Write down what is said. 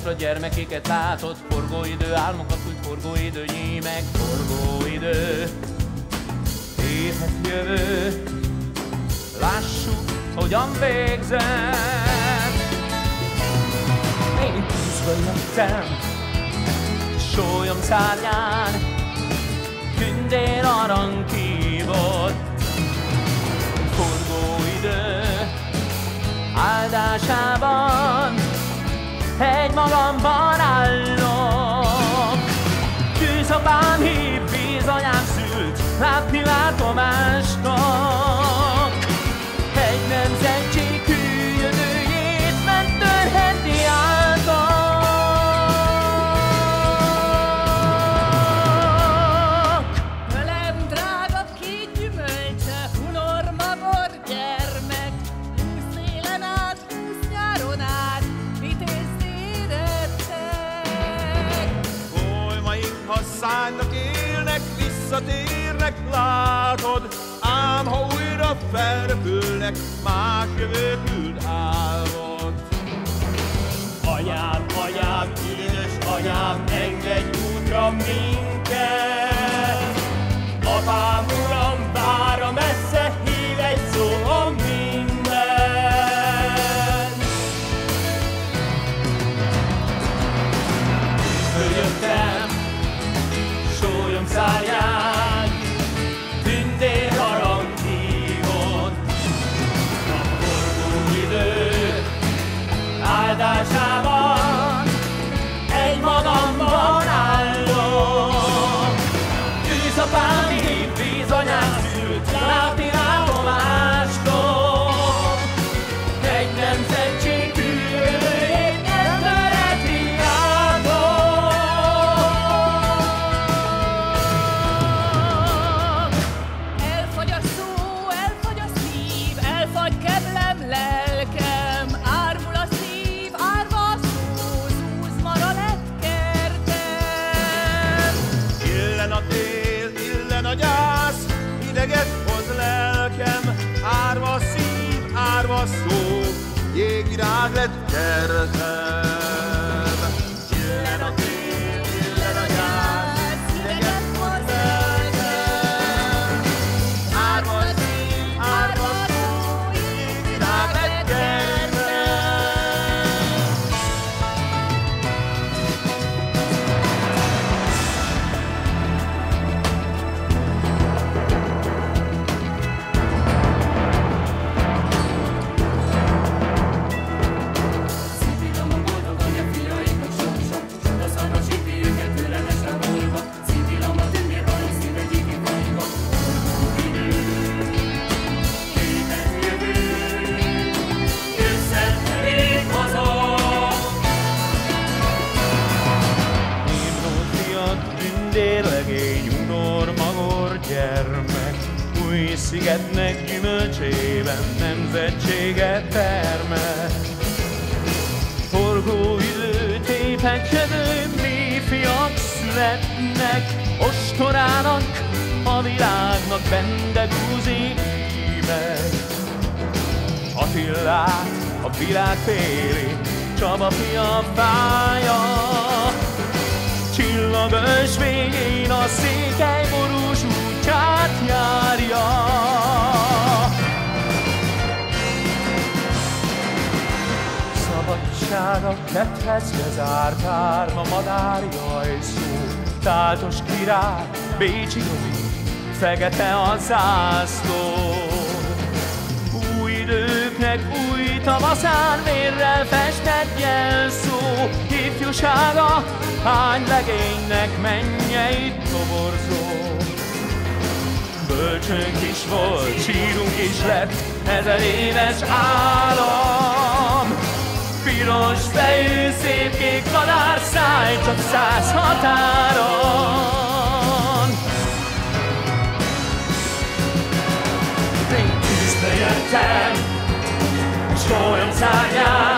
napra gyermekéket látott, forgóidő, álmokat fújt, forgóidő, nyímek, forgóidő. Évek jövő, lássuk, hogyan végzett. Én tűzből lettem, sólyom szárnyán, tündér arany kívott. Forgóidő áldásában egymagamban állok. Tűzapám hív, vízanyám szült, látni látom másnak. Egy nemzetség hűlődőjét megtörheti által. Ölem drága két gyümölcse, hunor, magor, gyermek, 20 élen át, 20 nyáron át, vitézt érettek. Olymaink, ha szánnak élnek, visszatérnek, látod, ám ha újra felrepülnek, más jövő küld álmot. Anyám, anyám, édes anyám, engedj útra minket! Apám, uram, vár a messze, hív egy szó a minden! Följöttem, sólyom szárnyán, tündér arany hívott. A forgóidő áldásában egymagamban állok. Tűzapám hív, vízanyám szült, látni látom mástok. Egy nemzetség hűlőjét nem verheti átok. Elfogy a szó, elfogy a szív, elfagy kedlem, lelkem, ármul a szív, árva a szó, zúz mara lett kertem. Illen a tél, illen a gyász, hideget hoz lelkem, árva a szív, árva a szó, jégvirág lett kertem. Illen a tél, illen a gyász, hideget hoz lelkem, árva a szív, árva a szó, jégvirág lett kertem. Szívvidom a boldog anya fiaiknak sok-sok, a szarvasíti őket türelmesre volva. Szívvidom a tündér arany szíve gyíki fajba. Forgóidő, éppen jövő, összeterék haza. Nimród fiat, tündérlegény, unor, magor, gyermek, új szigetnek gyümölcsében nemzetséget termel. Forgóidő, tépedkedő, mi fiak születnek, ostorának, a világnak bendegúzi íme. Attillát a világ féli, Csaba fia fája. Csillag ösvényén a székely borús útját járja. Szabadsága ketrecbe zárt árma, madárjaj szó, táltos király, bécsi Robi, fekete a zászló. Új időknek új tavaszán vérrel festett jelszó, ifjúsága hány legénynek mennyei toborzó. Bölcsőnk is volt, sírunk is lett, 1000 éves álom. Piros fejű, szép kék madárszáj, csak 100 határon. Én tűzbe jöttem, sólyom szárnyán,